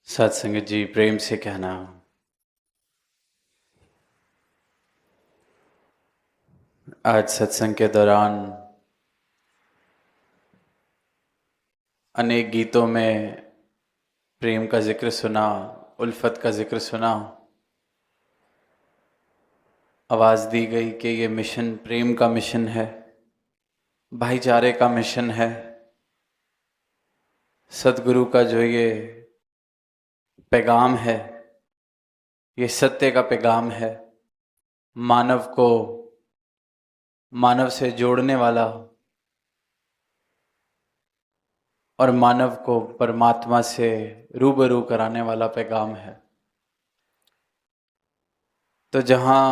सत्संग जी प्रेम से कहना। आज सत्संग के दौरान अनेक गीतों में प्रेम का जिक्र सुना, उल्फत का जिक्र सुना। आवाज़ दी गई कि ये मिशन प्रेम का मिशन है, भाईचारे का मिशन है। सतगुरु का जो ये पैगाम है, ये सत्य का पैगाम है। मानव को मानव से जोड़ने वाला और मानव को परमात्मा से रूबरू कराने वाला पैगाम है। तो जहाँ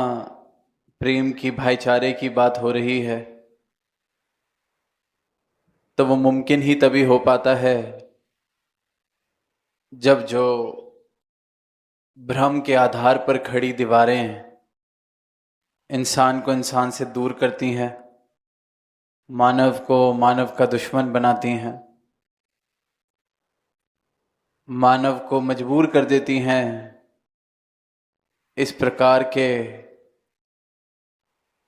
प्रेम की, भाईचारे की बात हो रही है, तो वो मुमकिन ही तभी हो पाता है जब जो भ्रम के आधार पर खड़ी दीवारें इंसान को इंसान से दूर करती हैं, मानव को मानव का दुश्मन बनाती हैं, मानव को मजबूर कर देती हैं इस प्रकार के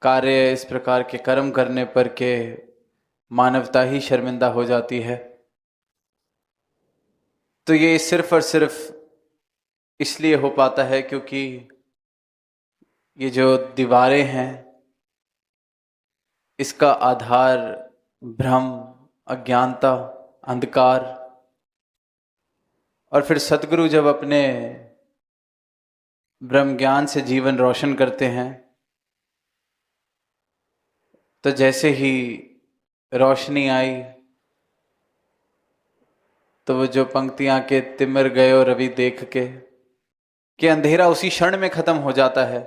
कार्य, इस प्रकार के कर्म करने पर के मानवता ही शर्मिंदा हो जाती है। तो ये सिर्फ और सिर्फ इसलिए हो पाता है क्योंकि ये जो दीवारें हैं, इसका आधार भ्रम, अज्ञानता, अंधकार। और फिर सतगुरु जब अपने ब्रह्म ज्ञान से जीवन रोशन करते हैं, तो जैसे ही रोशनी आई तो वो जो पंक्तियां के तिमिर गयो रवि देख के, कि अंधेरा उसी क्षण में खत्म हो जाता है,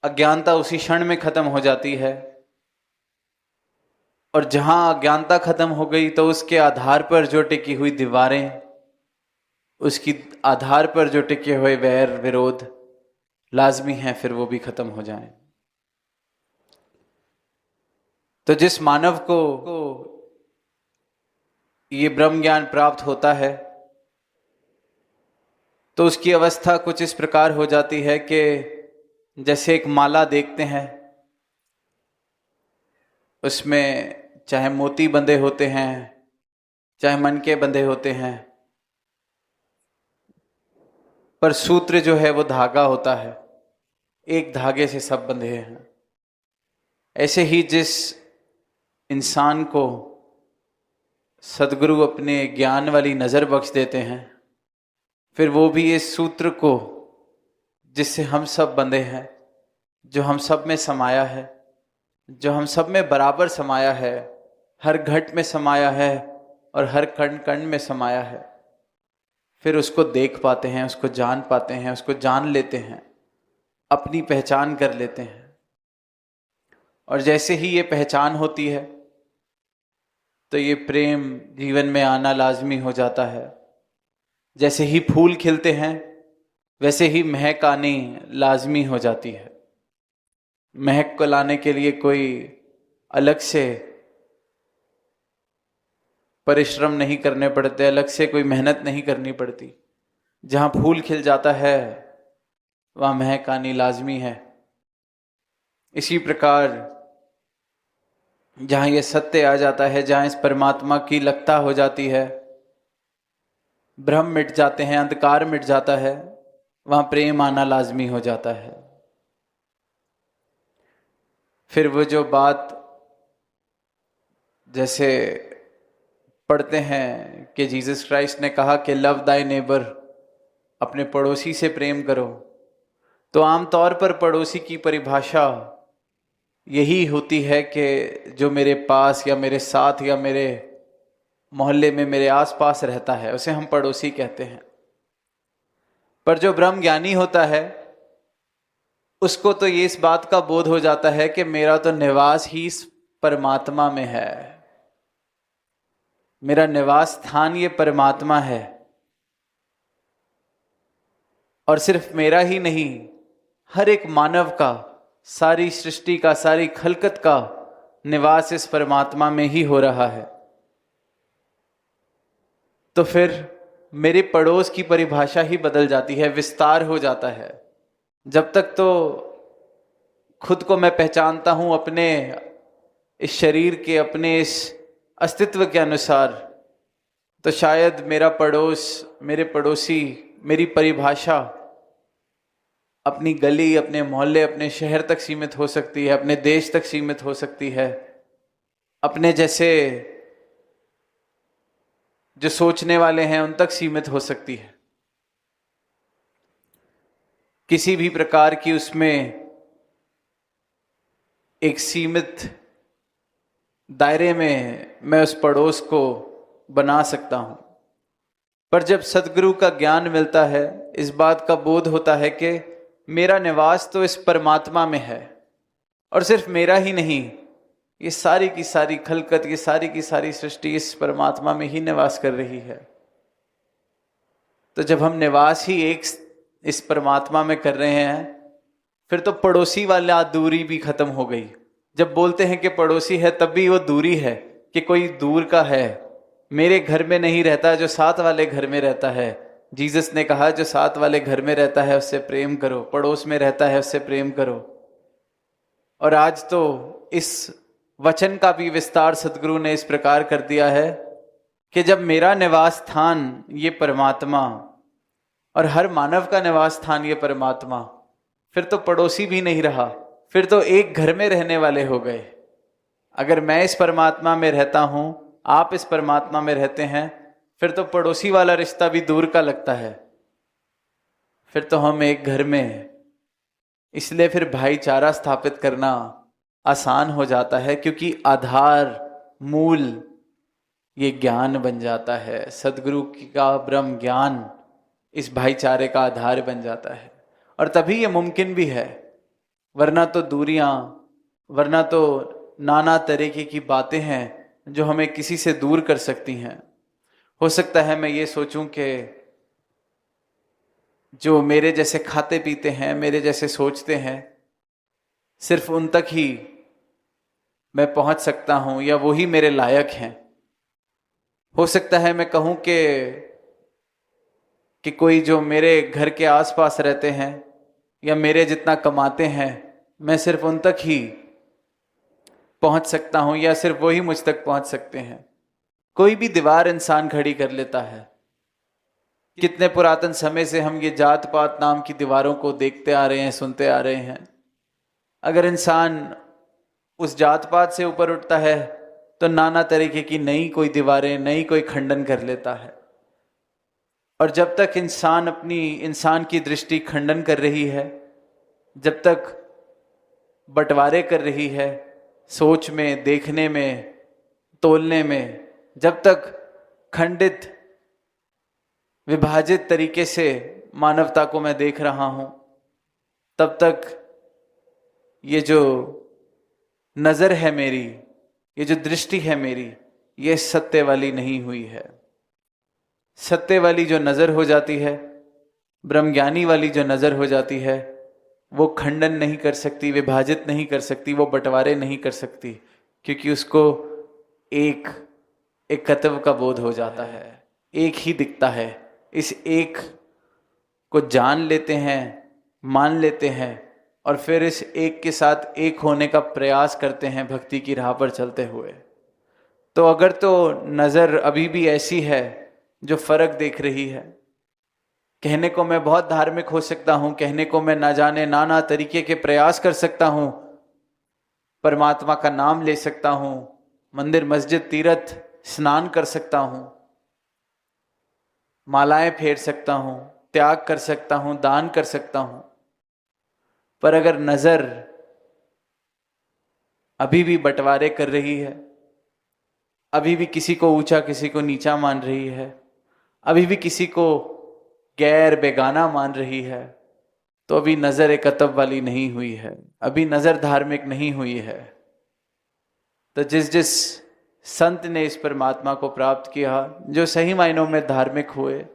अज्ञानता उसी क्षण में खत्म हो जाती है। और जहां अज्ञानता खत्म हो गई तो उसके आधार पर जो टिकी हुई दीवारें, उसकी आधार पर जो टिके हुए वैर विरोध लाजमी हैं, फिर वो भी खत्म हो जाएं। तो जिस मानव को ये ब्रह्म ज्ञान प्राप्त होता है, तो उसकी अवस्था कुछ इस प्रकार हो जाती है कि जैसे एक माला देखते हैं, उसमें चाहे मोती बंधे होते हैं, चाहे मनके बंधे होते हैं, पर सूत्र जो है वो धागा होता है, एक धागे से सब बंधे हैं। ऐसे ही जिस इंसान को सदगुरु अपने ज्ञान वाली नज़र बख्श देते हैं, फिर वो भी इस सूत्र को जिससे हम सब बंधे हैं, जो हम सब में समाया है, जो हम सब में बराबर समाया है, हर घट में समाया है और हर कण कण में समाया है, फिर उसको देख पाते हैं, उसको जान पाते हैं, उसको जान लेते हैं, अपनी पहचान कर लेते हैं। और जैसे ही ये पहचान होती है तो ये प्रेम जीवन में आना लाजमी हो जाता है। जैसे ही फूल खिलते हैं वैसे ही महक आनी लाजमी हो जाती है। महक को लाने के लिए कोई अलग से परिश्रम नहीं करने पड़ते, अलग से कोई मेहनत नहीं करनी पड़ती। जहाँ फूल खिल जाता है वहाँ महक आनी लाजमी है। इसी प्रकार जहाँ ये सत्य आ जाता है, जहाँ इस परमात्मा की लगता हो जाती है, भ्रम मिट जाते हैं, अंधकार मिट जाता है, वहाँ प्रेम आना लाजमी हो जाता है। फिर वो जो बात जैसे पढ़ते हैं कि जीसस क्राइस्ट ने कहा कि लव दाई नेबर, अपने पड़ोसी से प्रेम करो, तो आमतौर पर पड़ोसी की परिभाषा यही होती है कि जो मेरे पास या मेरे साथ या मेरे मोहल्ले में मेरे आसपास रहता है, उसे हम पड़ोसी कहते हैं। पर जो ब्रह्म ज्ञानी होता है उसको तो ये इस बात का बोध हो जाता है कि मेरा तो निवास ही इस परमात्मा में है, मेरा निवास स्थान ये परमात्मा है। और सिर्फ मेरा ही नहीं, हर एक मानव का, सारी सृष्टि का, सारी खलकत का निवास इस परमात्मा में ही हो रहा है। तो फिर मेरे पड़ोस की परिभाषा ही बदल जाती है, विस्तार हो जाता है। जब तक तो खुद को मैं पहचानता हूं अपने इस शरीर के, अपने इस अस्तित्व के अनुसार, तो शायद मेरा पड़ोस, मेरे पड़ोसी, मेरी परिभाषा अपनी गली, अपने मोहल्ले, अपने शहर तक सीमित हो सकती है, अपने देश तक सीमित हो सकती है, अपने जैसे जो सोचने वाले हैं उन तक सीमित हो सकती है। किसी भी प्रकार की उसमें एक सीमित दायरे में मैं उस पड़ोस को बना सकता हूं। पर जब सदगुरु का ज्ञान मिलता है, इस बात का बोध होता है कि मेरा निवास तो इस परमात्मा में है, और सिर्फ मेरा ही नहीं, ये सारी की सारी खलकत, ये सारी की सारी सृष्टि इस परमात्मा में ही निवास कर रही है। तो जब हम निवास ही एक इस परमात्मा में कर रहे हैं, फिर तो पड़ोसी वाला दूरी भी खत्म हो गई। जब बोलते हैं कि पड़ोसी है, तब भी वो दूरी है कि कोई दूर का है, मेरे घर में नहीं रहता, जो साथ वाले घर में रहता है। जीसस ने कहा जो साथ वाले घर में रहता है उससे प्रेम करो, पड़ोस में रहता है उससे प्रेम करो। और आज तो इस वचन का भी विस्तार सदगुरु ने इस प्रकार कर दिया है कि जब मेरा निवास स्थान ये परमात्मा और हर मानव का निवास स्थान ये परमात्मा, फिर तो पड़ोसी भी नहीं रहा, फिर तो एक घर में रहने वाले हो गए। अगर मैं इस परमात्मा में रहता हूं, आप इस परमात्मा में रहते हैं, फिर तो पड़ोसी वाला रिश्ता भी दूर का लगता है, फिर तो हम एक घर में हैं। इसलिए फिर भाईचारा स्थापित करना आसान हो जाता है, क्योंकि आधार, मूल ये ज्ञान बन जाता है। सदगुरु का ब्रह्म ज्ञान इस भाईचारे का आधार बन जाता है, और तभी ये मुमकिन भी है। वरना तो दूरियां, वरना तो नाना तरीके की बातें हैं जो हमें किसी से दूर कर सकती हैं। हो सकता है मैं ये सोचूं कि जो मेरे जैसे खाते पीते हैं, मेरे जैसे सोचते हैं, सिर्फ उन तक ही मैं पहुंच सकता हूं, या वो ही मेरे लायक हैं। हो सकता है मैं कहूं कि कोई जो मेरे घर के आसपास रहते हैं या मेरे जितना कमाते हैं, मैं सिर्फ उन तक ही पहुंच सकता हूं, या सिर्फ वही मुझ तक पहुंच सकते हैं। कोई भी दीवार इंसान खड़ी कर लेता है। कितने पुरातन समय से हम ये जात पात नाम की दीवारों को देखते आ रहे हैं, सुनते आ रहे हैं। अगर इंसान उस जात पात से ऊपर उठता है तो नाना तरीके की नई कोई दीवारें, नई कोई खंडन कर लेता है। और जब तक इंसान की दृष्टि खंडन कर रही है, जब तक बंटवारे कर रही है सोच में, देखने में, तोलने में, जब तक खंडित, विभाजित तरीके से मानवता को मैं देख रहा हूं, तब तक ये जो नजर है मेरी, ये जो दृष्टि है मेरी, ये सत्य वाली नहीं हुई है। सत्य वाली जो नजर हो जाती है, ब्रह्मज्ञानी वाली जो नजर हो जाती है, वो खंडन नहीं कर सकती, विभाजित नहीं कर सकती, वो बंटवारे नहीं कर सकती, क्योंकि उसको एक एकत्व का बोध हो जाता है, एक ही दिखता है। इस एक को जान लेते हैं, मान लेते हैं, और फिर इस एक के साथ एक होने का प्रयास करते हैं भक्ति की राह पर चलते हुए। तो अगर तो नजर अभी भी ऐसी है जो फर्क देख रही है, कहने को मैं बहुत धार्मिक हो सकता हूं, कहने को मैं ना जाने नाना तरीके के प्रयास कर सकता हूं, परमात्मा का नाम ले सकता हूं, मंदिर मस्जिद तीर्थ स्नान कर सकता हूं, मालाएं फेर सकता हूं, त्याग कर सकता हूं, दान कर सकता हूं, पर अगर नजर अभी भी बंटवारे कर रही है, अभी भी किसी को ऊंचा किसी को नीचा मान रही है, अभी भी किसी को गैर बेगाना मान रही है, तो अभी नजर एकत्व वाली नहीं हुई है, अभी नजर धार्मिक नहीं हुई है। तो जिस जिस संत ने इस परमात्मा को प्राप्त किया, जो सही मायनों में धार्मिक हुए,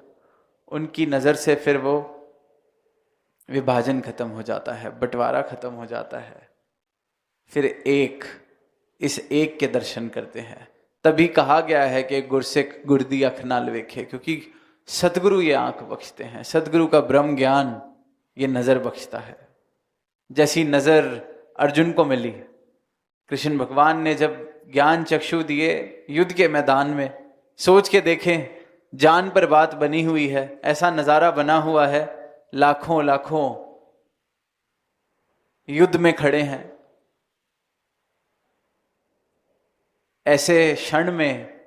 उनकी नजर से फिर वो विभाजन खत्म हो जाता है, बंटवारा खत्म हो जाता है। फिर इस एक के दर्शन करते हैं। तभी कहा गया है कि गुरसिख गुरदी अख नाल वेखे, क्योंकि सदगुरु ये आंख बख्शते हैं, सदगुरु का ब्रह्म ज्ञान ये नजर बख्शता है। जैसी नजर अर्जुन को मिली, कृष्ण भगवान ने जब ज्ञान चक्षु दिए युद्ध के मैदान में, सोच के देखें जान पर बात बनी हुई है, ऐसा नजारा बना हुआ है, लाखों लाखों युद्ध में खड़े हैं। ऐसे क्षण में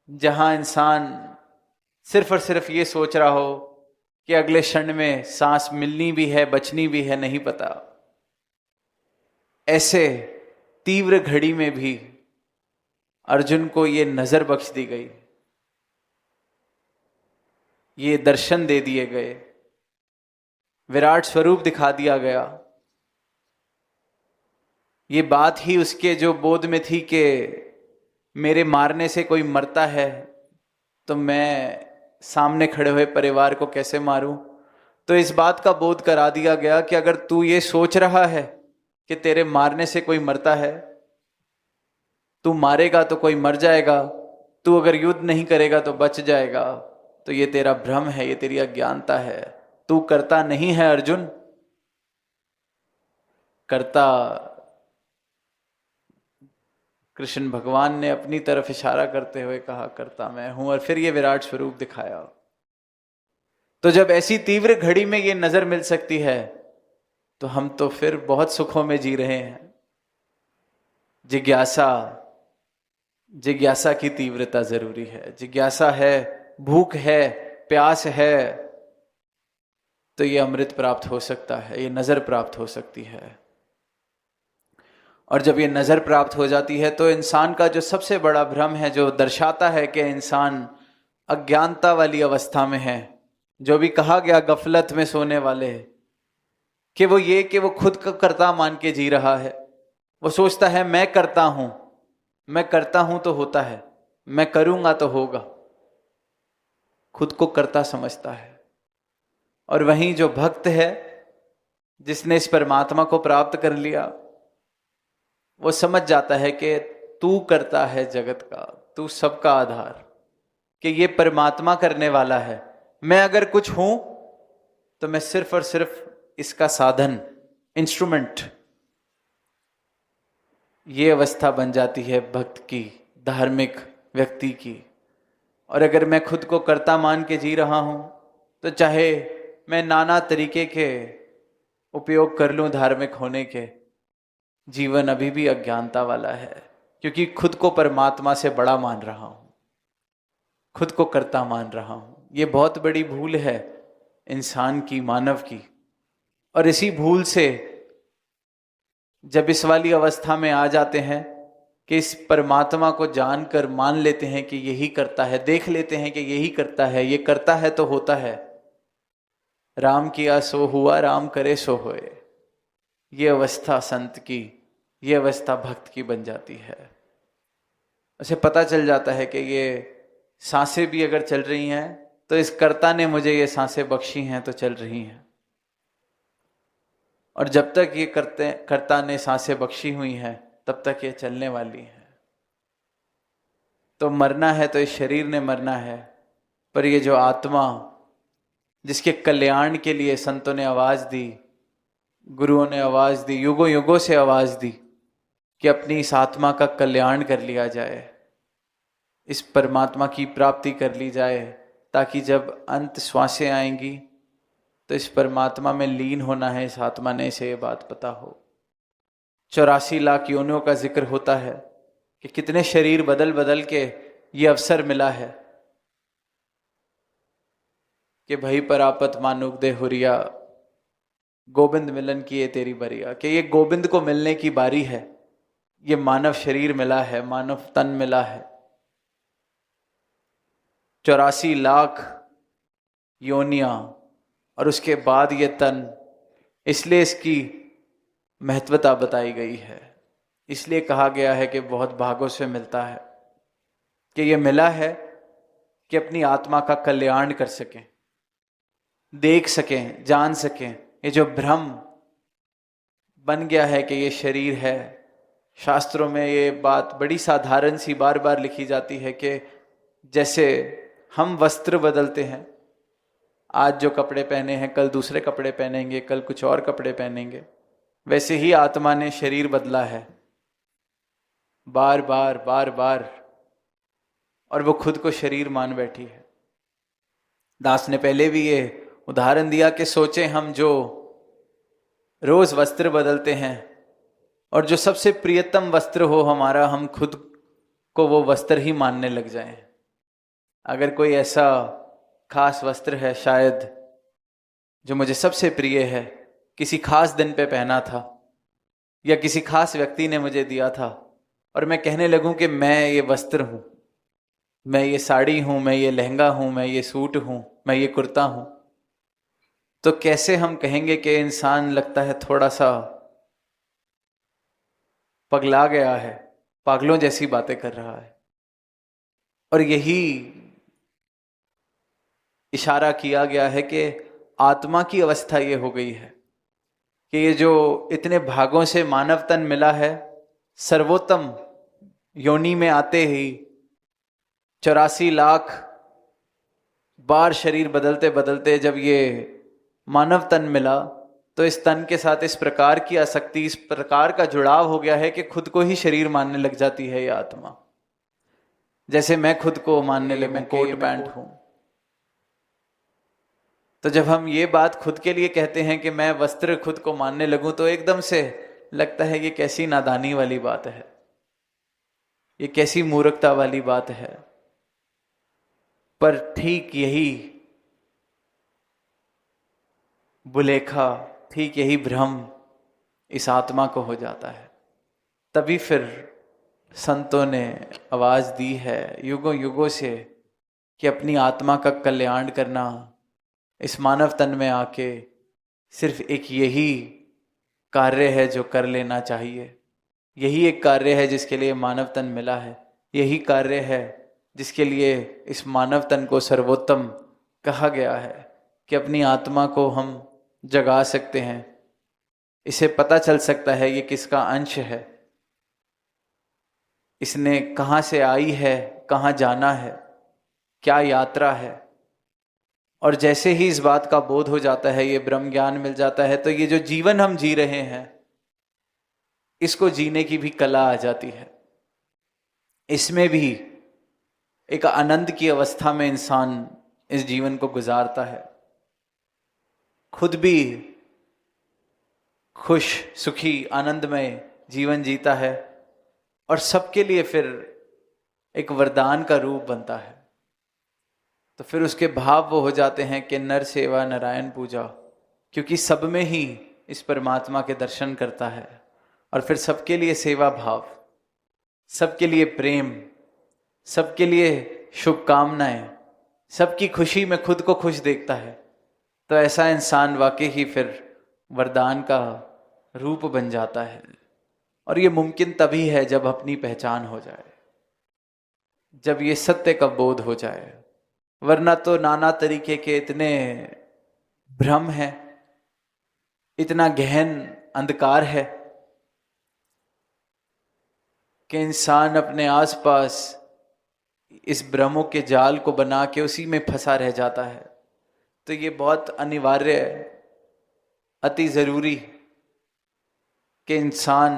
जहां इंसान सिर्फ और सिर्फ ये सोच रहा हो कि अगले क्षण में सांस मिलनी भी है बचनी भी है, नहीं पता, ऐसे तीव्र घड़ी में भी अर्जुन को ये नजर बख्श दी गई, ये दर्शन दे दिए गए, विराट स्वरूप दिखा दिया गया। ये बात ही उसके जो बोध में थी कि मेरे मारने से कोई मरता है तो मैं सामने खड़े हुए परिवार को कैसे मारूं, तो इस बात का बोध करा दिया गया कि अगर तू ये सोच रहा है कि तेरे मारने से कोई मरता है, तू मारेगा तो कोई मर जाएगा, तू अगर युद्ध नहीं करेगा तो बच जाएगा, तो ये तेरा भ्रम है, ये तेरी अज्ञानता है। तू करता नहीं है अर्जुन, करता कृष्ण भगवान ने अपनी तरफ इशारा करते हुए कहा करता मैं हूं, और फिर ये विराट स्वरूप दिखाया। तो जब ऐसी तीव्र घड़ी में ये नजर मिल सकती है तो हम तो फिर बहुत सुखों में जी रहे हैं। जिज्ञासा, जिज्ञासा की तीव्रता जरूरी है। जिज्ञासा है, भूख है, प्यास है, तो ये अमृत प्राप्त हो सकता है, ये नजर प्राप्त हो सकती है। और जब ये नजर प्राप्त हो जाती है तो इंसान का जो सबसे बड़ा भ्रम है, जो दर्शाता है कि इंसान अज्ञानता वाली अवस्था में है, जो भी कहा गया गफलत में सोने वाले, कि वो ये कि वो खुद का कर्ता मान के जी रहा है। वो सोचता है मैं करता हूं, मैं करता हूं तो होता है, मैं करूंगा तो होगा, खुद को कर्ता समझता है। और वहीं जो भक्त है, जिसने इस परमात्मा को प्राप्त कर लिया, वो समझ जाता है कि तू करता है जगत का, तू सबका आधार, कि ये परमात्मा करने वाला है। मैं अगर कुछ हूं तो मैं सिर्फ और सिर्फ इसका साधन, इंस्ट्रूमेंट। ये अवस्था बन जाती है भक्त की, धार्मिक व्यक्ति की। और अगर मैं खुद को कर्ता मान के जी रहा हूं तो चाहे मैं नाना तरीके के उपयोग कर लूं धार्मिक होने के, जीवन अभी भी अज्ञानता वाला है, क्योंकि खुद को परमात्मा से बड़ा मान रहा हूं, खुद को कर्ता मान रहा हूं। ये बहुत बड़ी भूल है इंसान की, मानव की। और इसी भूल से जब इस वाली अवस्था में आ जाते हैं कि इस परमात्मा को जानकर मान लेते हैं कि यही करता है, देख लेते हैं कि यही करता है, ये करता है तो होता है, राम किया सो हुआ, राम करे सो होए, ये अवस्था संत की, ये अवस्था भक्त की बन जाती है। उसे पता चल जाता है कि ये सांसें भी अगर चल रही हैं तो इस कर्ता ने मुझे ये सांसें बख्शी हैं तो चल रही हैं, और जब तक ये कर्ता ने सांसें बख्शी हुई हैं तब तक ये चलने वाली हैं। तो मरना है तो इस शरीर ने मरना है, पर ये जो आत्मा, जिसके कल्याण के लिए संतों ने आवाज दी, गुरुओं ने आवाज दी, युगों युगों से आवाज दी कि अपनी इस आत्मा का कल्याण कर लिया जाए, इस परमात्मा की प्राप्ति कर ली जाए, ताकि जब अंत श्वासें आएंगी तो इस परमात्मा में लीन होना है इस आत्मा ने, इसे ये बात पता हो। 84 लाख योनियों का जिक्र होता है कि कितने शरीर बदल बदल के ये अवसर मिला है कि भई परापत मानुक दे हुरिया, गोविंद मिलन की ये तेरी बरिया, कि ये गोविंद को मिलने की बारी है। ये मानव शरीर मिला है, मानव तन मिला है, 84 लाख योनियां, और उसके बाद ये तन। इसलिए इसकी महत्वता बताई गई है, इसलिए कहा गया है कि बहुत भागों से मिलता है, कि ये मिला है कि अपनी आत्मा का कल्याण कर सकें, देख सकें, जान सकें। ये जो भ्रम बन गया है कि ये शरीर है, शास्त्रों में ये बात बड़ी साधारण सी बार बार लिखी जाती है कि जैसे हम वस्त्र बदलते हैं, आज जो कपड़े पहने हैं कल दूसरे कपड़े पहनेंगे, कल कुछ और कपड़े पहनेंगे। वैसे ही आत्मा ने शरीर बदला है बार बार बार बार, और वो खुद को शरीर मान बैठी है। दास ने पहले भी ये उदाहरण दिया कि सोचें हम जो रोज वस्त्र बदलते हैं और जो सबसे प्रियतम वस्त्र हो हमारा, हम खुद को वो वस्त्र ही मानने लग जाएं। अगर कोई ऐसा खास वस्त्र है शायद जो मुझे सबसे प्रिय है, किसी खास दिन पे पहना था या किसी खास व्यक्ति ने मुझे दिया था, और मैं कहने लगूं कि मैं ये वस्त्र हूं, मैं ये साड़ी हूं, मैं ये लहंगा हूं, मैं ये सूट हूं, मैं ये कुर्ता हूं, तो कैसे हम कहेंगे कि इंसान लगता है थोड़ा सा पगला गया है, पागलों जैसी बातें कर रहा है। और यही इशारा किया गया है कि आत्मा की अवस्था ये हो गई है कि ये जो इतने भागों से मानव तन मिला है, सर्वोत्तम योनि में आते ही 84 लाख बार शरीर बदलते बदलते जब ये मानव तन मिला, तो इस तन के साथ इस प्रकार की आसक्ति, इस प्रकार का जुड़ाव हो गया है कि खुद को ही शरीर मानने लग जाती है ये आत्मा। जैसे मैं खुद को मानने लगे मैं कोट पैंट हूं। तो जब हम ये बात खुद के लिए कहते हैं कि मैं वस्त्र खुद को मानने लगूं, तो एकदम से लगता है ये कैसी नादानी वाली बात है, ये कैसी मूर्खता वाली बात है। पर ठीक यही बुलेखा, ठीक यही भ्रम इस आत्मा को हो जाता है। तभी फिर संतों ने आवाज दी है युगों युगों से कि अपनी आत्मा का कल्याण करना इस मानव तन में आके सिर्फ एक यही कार्य है जो कर लेना चाहिए। यही एक कार्य है जिसके लिए मानव तन मिला है। यही कार्य है जिसके लिए इस मानव तन को सर्वोत्तम कहा गया है कि अपनी आत्मा को हम जगा सकते हैं। इसे पता चल सकता है ये किसका अंश है, इसने कहाँ से आई है, कहाँ जाना है, क्या यात्रा है। और जैसे ही इस बात का बोध हो जाता है, ये ब्रह्म ज्ञान मिल जाता है, तो ये जो जीवन हम जी रहे हैं इसको जीने की भी कला आ जाती है। इसमें भी एक आनंद की अवस्था में इंसान इस जीवन को गुजारता है, खुद भी खुश सुखी आनंदमय जीवन जीता है और सबके लिए फिर एक वरदान का रूप बनता है। तो फिर उसके भाव वो हो जाते हैं कि नर सेवा नारायण पूजा, क्योंकि सब में ही इस परमात्मा के दर्शन करता है। और फिर सबके लिए सेवा भाव, सबके लिए प्रेम, सबके लिए शुभकामनाएं, सबकी खुशी में खुद को खुश देखता है। तो ऐसा इंसान वाकई ही फिर वरदान का रूप बन जाता है। और ये मुमकिन तभी है जब अपनी पहचान हो जाए, जब ये सत्य का बोध हो जाए। वरना तो नाना तरीके के इतने भ्रम है, इतना गहन अंधकार है कि इंसान अपने आसपास इस भ्रमों के जाल को बना के उसी में फंसा रह जाता है। तो ये बहुत अनिवार्य है, अति जरूरी कि इंसान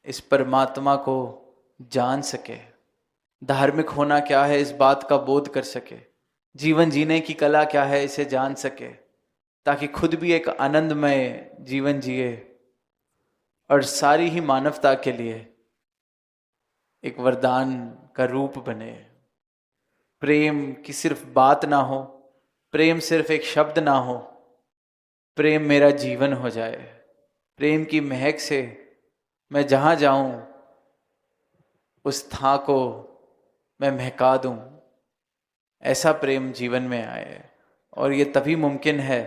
इस परमात्मा को जान सके, धार्मिक होना क्या है इस बात का बोध कर सके, जीवन जीने की कला क्या है इसे जान सके, ताकि खुद भी एक आनंदमय जीवन जिए और सारी ही मानवता के लिए एक वरदान का रूप बने। प्रेम की सिर्फ बात ना हो, प्रेम सिर्फ एक शब्द ना हो, प्रेम मेरा जीवन हो जाए। प्रेम की महक से मैं जहाँ जाऊं उस स्थान को मैं महका दूं, ऐसा प्रेम जीवन में आए। और ये तभी मुमकिन है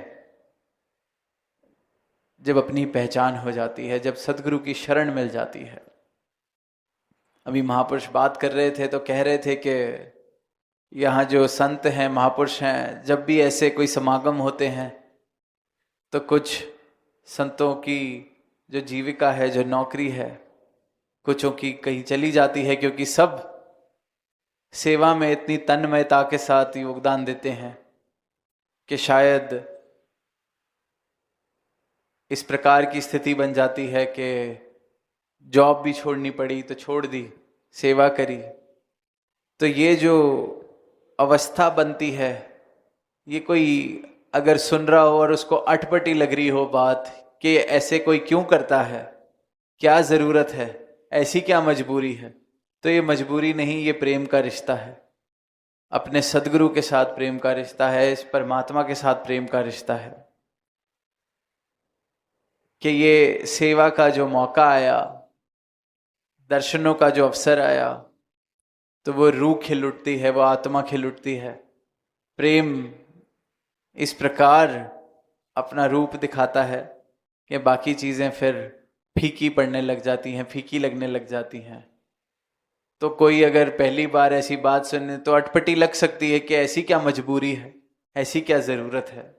जब अपनी पहचान हो जाती है, जब सदगुरु की शरण मिल जाती है। अभी महापुरुष बात कर रहे थे तो कह रहे थे कि यहाँ जो संत हैं, महापुरुष हैं, जब भी ऐसे कोई समागम होते हैं तो कुछ संतों की जो जीविका है, जो नौकरी है, कुछों की कहीं चली जाती है, क्योंकि सब सेवा में इतनी तन्मयता के साथ योगदान देते हैं कि शायद इस प्रकार की स्थिति बन जाती है कि जॉब भी छोड़नी पड़ी तो छोड़ दी, सेवा करी। तो ये जो अवस्था बनती है, ये कोई अगर सुन रहा हो और उसको अटपटी लग रही हो बात कि ऐसे कोई क्यों करता है, क्या ज़रूरत है, ऐसी क्या मजबूरी है, तो ये मजबूरी नहीं, ये प्रेम का रिश्ता है। अपने सदगुरु के साथ प्रेम का रिश्ता है, इस परमात्मा के साथ प्रेम का रिश्ता है कि ये सेवा का जो मौका आया, दर्शनों का जो अवसर आया, तो वो रूह खिल उठती है, वो आत्मा खिल उठती है। प्रेम इस प्रकार अपना रूप दिखाता है कि बाकी चीज़ें फिर फीकी पड़ने लग जाती हैं, फीकी लगने लग जाती हैं। तो कोई अगर पहली बार ऐसी बात सुने तो अटपटी लग सकती है कि ऐसी क्या मजबूरी है, ऐसी क्या ज़रूरत है।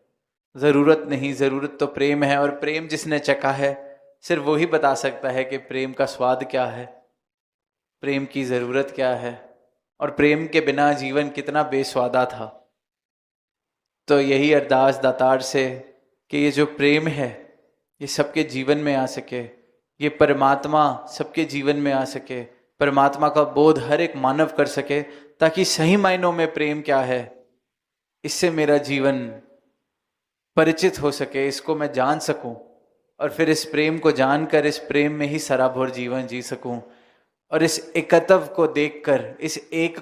ज़रूरत नहीं, ज़रूरत तो प्रेम है, और प्रेम जिसने चखा है सिर्फ वो ही बता सकता है कि प्रेम का स्वाद क्या है, प्रेम की ज़रूरत क्या है, और प्रेम के बिना जीवन कितना बेस्वादा था। तो यही अरदास दातार से कि ये जो प्रेम है ये सबके जीवन में आ सके, ये परमात्मा सबके जीवन में आ सके, परमात्मा का बोध हर एक मानव कर सके, ताकि सही मायनों में प्रेम क्या है इससे मेरा जीवन परिचित हो सके, इसको मैं जान सकूं, और फिर इस प्रेम को जानकर इस प्रेम में ही सराभर जीवन जी सकूं, और इस एकत्व को देखकर, इस एक